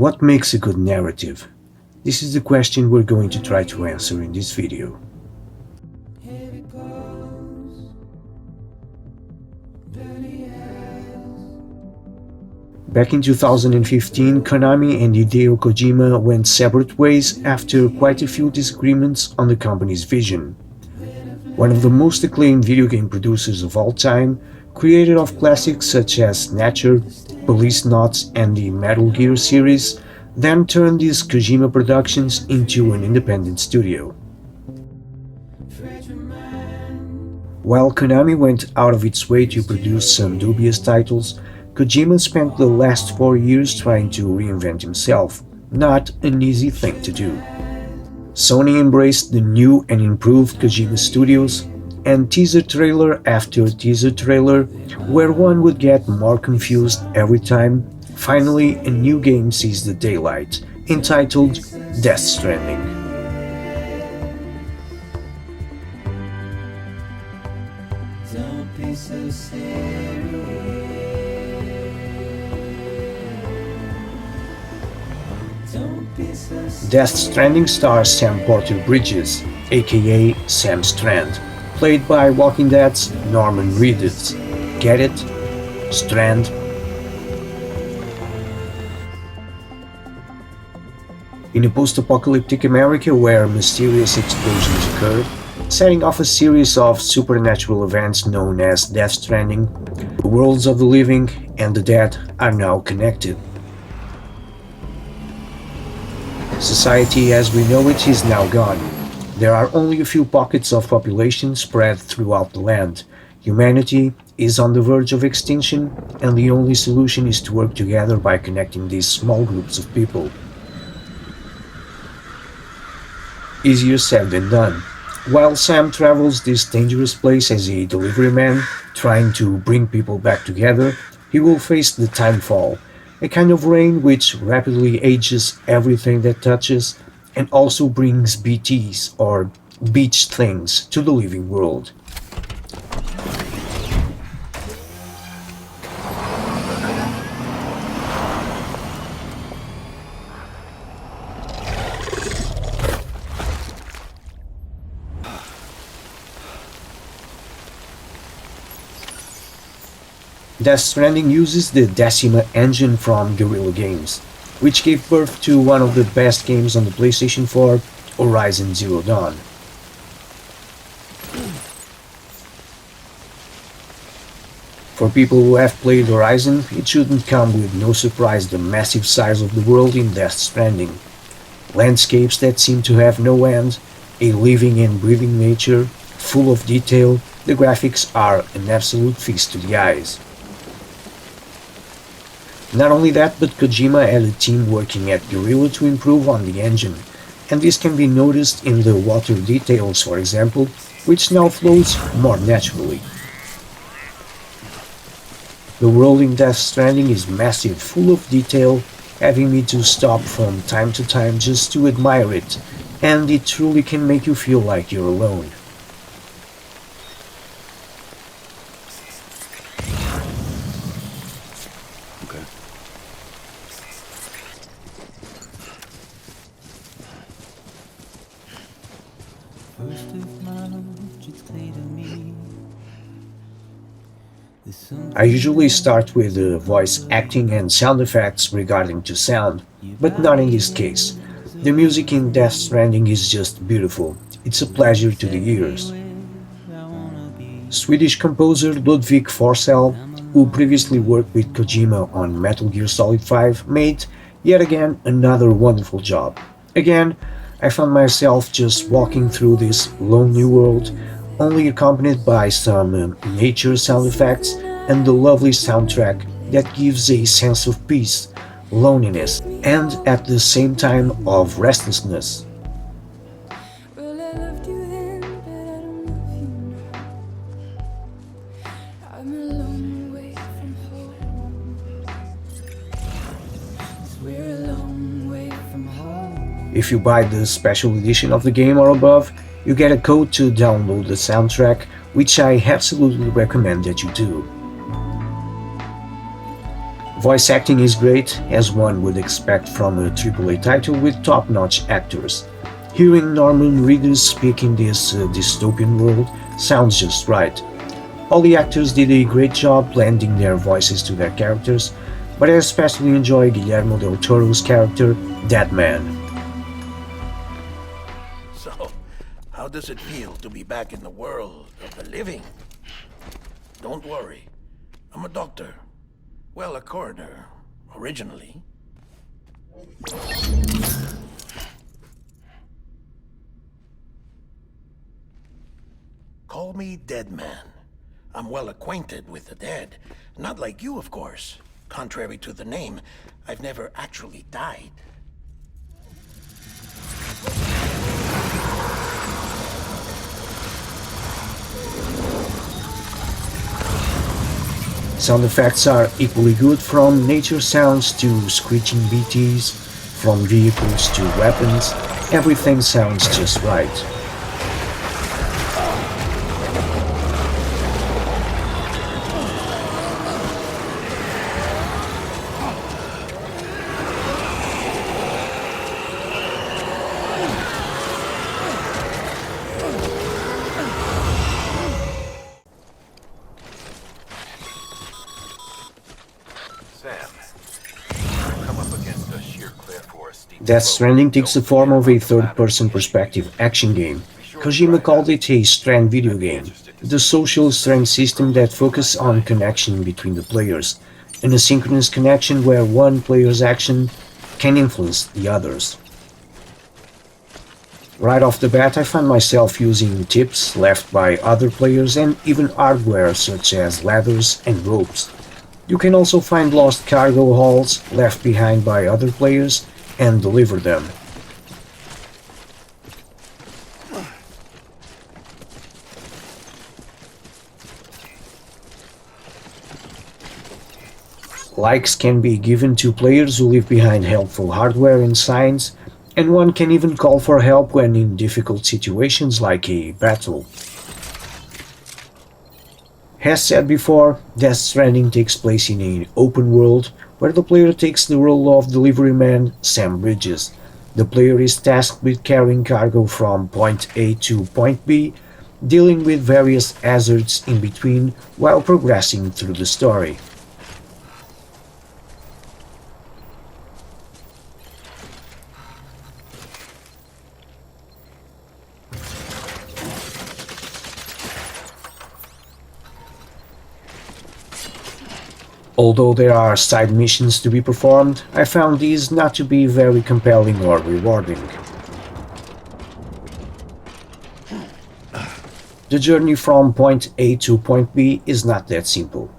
What makes a good narrative? This is the question we're going to try to answer in this video. Back in 2015, Konami and Hideo Kojima went separate ways after quite a few disagreements on the company's vision. One of the most acclaimed video game producers of all time, creator of classics such as Snatcher, Police Knots and the Metal Gear series, then turned these Kojima Productions into an independent studio. While Konami went out of its way to produce some dubious titles, Kojima spent the last 4 years trying to reinvent himself, not an easy thing to do. Sony embraced the new and improved Kojima Studios, and teaser trailer after teaser trailer, where one would get more confused every time, finally a new game sees the daylight, entitled Death Stranding. Don't be so serious. Don't be so serious. Death Stranding stars Sam Porter Bridges, aka Sam Strand, played by Walking Dead's Norman Reedus. Get it? Strand. In a post-apocalyptic America where mysterious explosions occurred, setting off a series of supernatural events known as Death Stranding, the worlds of the living and the dead are now connected. Society as we know it is now gone. There are only a few pockets of population spread throughout the land. Humanity is on the verge of extinction, and the only solution is to work together by connecting these small groups of people. Easier said than done. While Sam travels this dangerous place as a delivery man, trying to bring people back together, he will face the timefall, a kind of rain which rapidly ages everything that touches and also brings BTs, or beach things, to the living world. Death Stranding uses the Decima engine from DeckardGames, which gave birth to one of the best games on the PlayStation 4, Horizon Zero Dawn. For people who have played Horizon, it shouldn't come with no surprise the massive size of the world in Death Stranding. Landscapes that seem to have no end, a living and breathing nature, full of detail, the graphics are an absolute feast to the eyes. Not only that, but Kojima had a team working at Guerrilla to improve on the engine, and this can be noticed in the water details, for example, which now flows more naturally. The world in Death Stranding is massive, full of detail, having me to stop from time to time just to admire it, and it truly can make you feel like you're alone. I usually start with voice acting and sound effects regarding to sound, but not in this case. The music in Death Stranding is just beautiful. It's a pleasure to the ears. Swedish composer Ludwig Forsell, who previously worked with Kojima on Metal Gear Solid 5, made, yet again, another wonderful job. Again, I found myself just walking through this lonely world, only accompanied by some nature sound effects and the lovely soundtrack that gives a sense of peace, loneliness, and at the same time of restlessness. If you buy the special edition of the game or above, you get a code to download the soundtrack, which I absolutely recommend that you do. Voice acting is great, as one would expect from a AAA title with top-notch actors. Hearing Norman Reedus speak in this dystopian world sounds just right. All the actors did a great job blending their voices to their characters, but I especially enjoy Guillermo del Toro's character, Deadman. So, how does it feel to be back in the world of the living? Don't worry. I'm a doctor. Well, a coroner, originally. Call me Dead Man. I'm well acquainted with the dead. Not like you, of course. Contrary to the name, I've never actually died. Sound effects are equally good, from nature sounds to screeching BTs, from vehicles to weapons, everything sounds just right. Death Stranding takes the form of a third-person perspective action game. Kojima called it a strand video game, the social strand system that focuses on connection between the players, an asynchronous connection where one player's action can influence the others. Right off the bat, I found myself using tips left by other players and even hardware such as ladders and ropes. You can also find lost cargo hauls left behind by other players and deliver them. Likes can be given to players who leave behind helpful hardware and signs, and one can even call for help when in difficult situations like a battle. As said before, Death Stranding takes place in an open world where the player takes the role of deliveryman Sam Bridges. The player is tasked with carrying cargo from point A to point B, dealing with various hazards in between while progressing through the story. Although there are side missions to be performed, I found these not to be very compelling or rewarding. The journey from point A to point B is not that simple.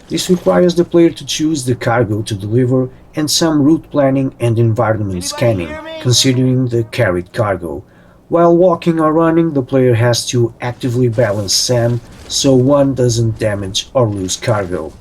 This requires the player to choose the cargo to deliver and some route planning and environment scanning, considering the carried cargo. While walking or running, the player has to actively balance Sam so one doesn't damage or lose cargo.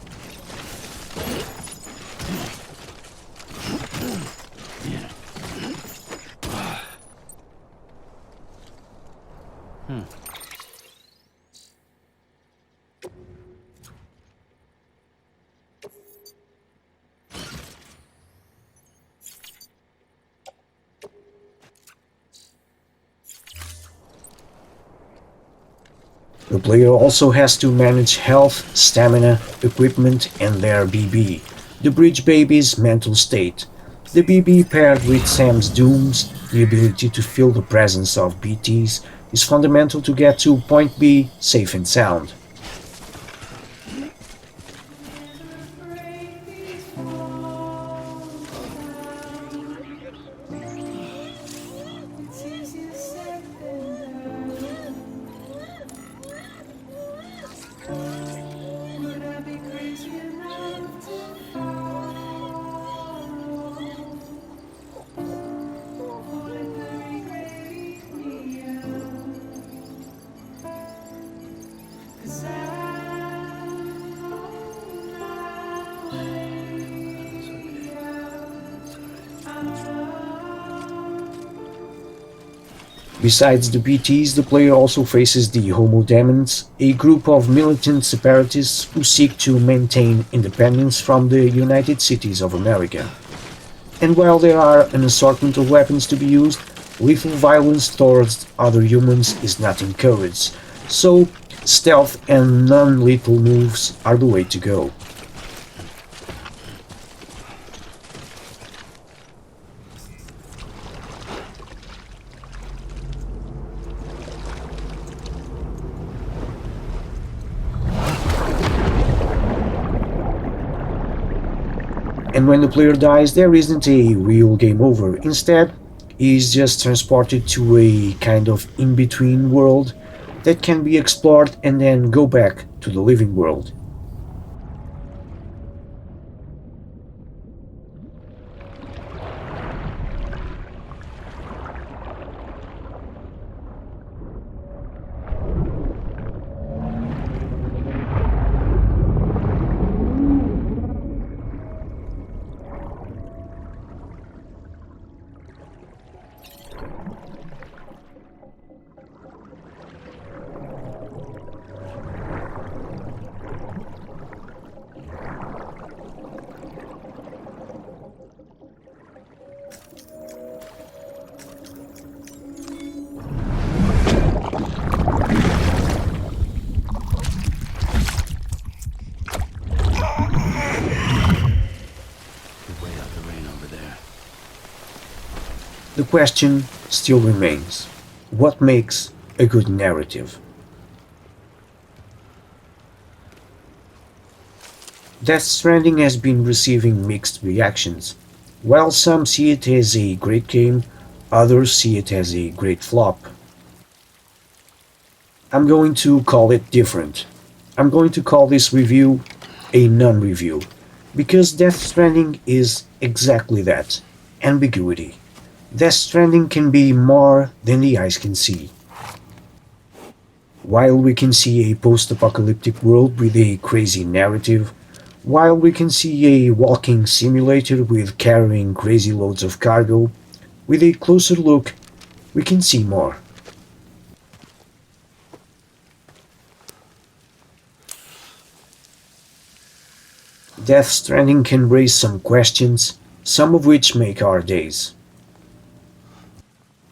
The player also has to manage health, stamina, equipment, and their BB, the Bridge Baby's mental state. The BB paired with Sam's dooms, the ability to feel the presence of BTs, is fundamental to get to point B safe and sound. Besides the PTs, the player also faces the Homo Demons, a group of militant separatists who seek to maintain independence from the United Cities of America. And while there are an assortment of weapons to be used, lethal violence towards other humans is not encouraged, so stealth and non-lethal moves are the way to go. And when the player dies, there isn't a real game over. Instead, he is just transported to a kind of in-between world that can be explored and then go back to the living world. The question still remains: what makes a good narrative? Death Stranding has been receiving mixed reactions. While some see it as a great game, others see it as a great flop. I'm going to call it different. I'm going to call this review a non-review, because Death Stranding is exactly that: ambiguity. Death Stranding can be more than the eyes can see. While we can see a post-apocalyptic world with a crazy narrative, while we can see a walking simulator with carrying crazy loads of cargo, with a closer look, we can see more. Death Stranding can raise some questions, some of which make our days.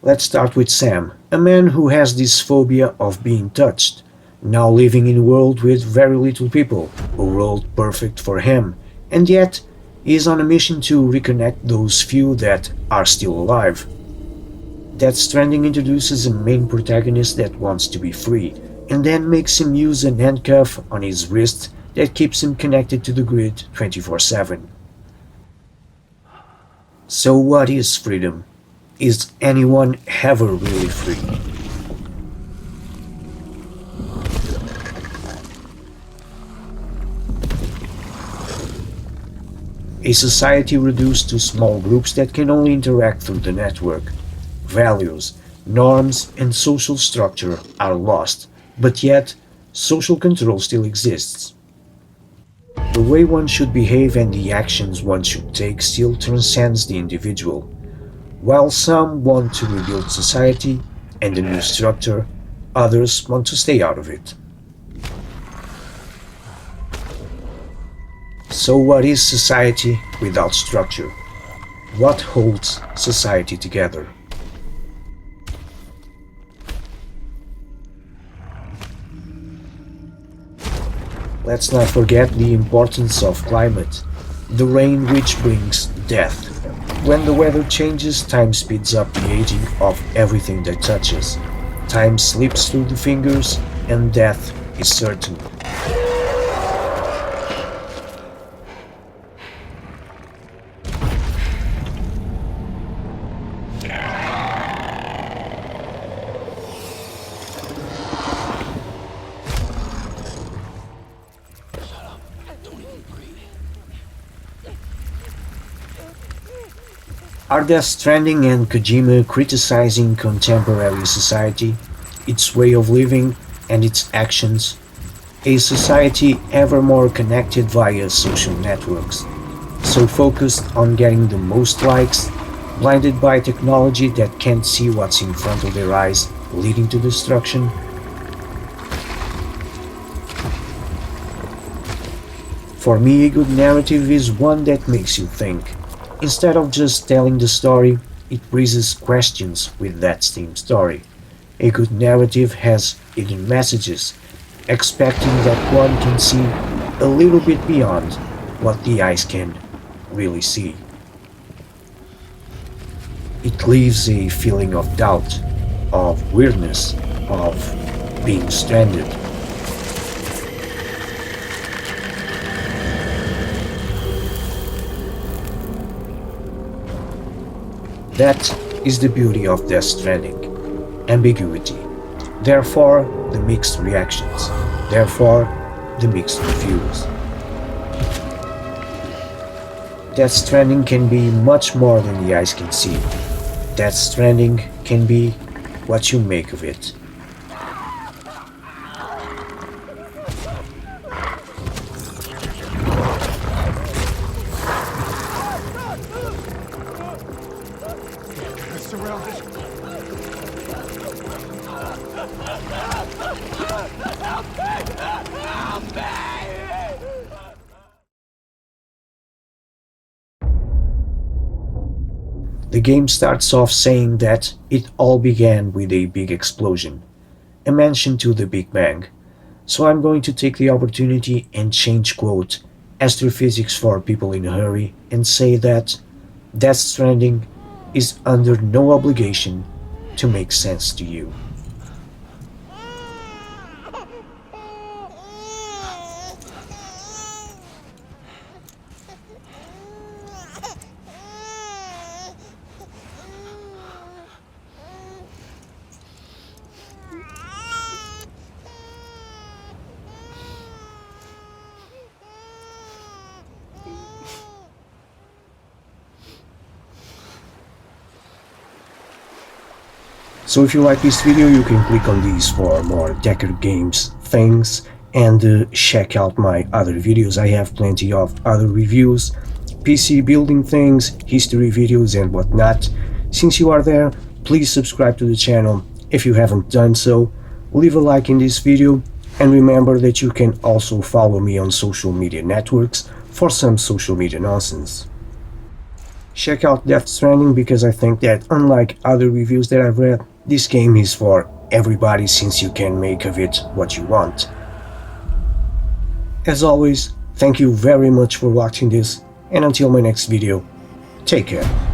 Let's start with Sam, a man who has this phobia of being touched, now living in a world with very little people, a world perfect for him, and yet he is on a mission to reconnect those few that are still alive. Death Stranding introduces a main protagonist that wants to be free, and then makes him use an handcuff on his wrist that keeps him connected to the grid 24/7. So what is freedom? Is anyone ever really free? A society reduced to small groups that can only interact through the network. Values, norms, and social structure are lost, but yet social control still exists. The way one should behave and the actions one should take still transcends the individual. While some want to rebuild society and the new structure, others want to stay out of it. So what is society without structure? What holds society together? Let's not forget the importance of climate, the rain which brings death. When the weather changes, time speeds up the aging of everything that touches. Time slips through the fingers, and death is certain. Are Death Stranding and Kojima criticizing contemporary society, its way of living, and its actions? A society ever more connected via social networks, so focused on getting the most likes, blinded by technology that can't see what's in front of their eyes, leading to destruction. For me, a good narrative is one that makes you think. Instead of just telling the story, it raises questions with that same story. A good narrative has hidden messages, expecting that one can see a little bit beyond what the eyes can really see. It leaves a feeling of doubt, of weirdness, of being stranded. That is the beauty of Death Stranding. Ambiguity. Therefore, the mixed reactions. Therefore, the mixed reviews. Death Stranding can be much more than the eyes can see. Death Stranding can be what you make of it. The game starts off saying that it all began with a big explosion, a mention to the Big Bang. So I'm going to take the opportunity and change quote astrophysics for people in a hurry and say that Death Stranding is under no obligation to make sense to you. So if you like this video, you can click on these for more DeckardGames things and check out my other videos. I have plenty of other reviews, PC building things, history videos and whatnot. Since you are there, please subscribe to the channel if you haven't done so, leave a like in this video, and remember that you can also follow me on social media networks for some social media nonsense. Check out Death Stranding because I think that unlike other reviews that I've read, this game is for everybody since you can make of it what you want. As always, thank you very much for watching this, and until my next video, take care.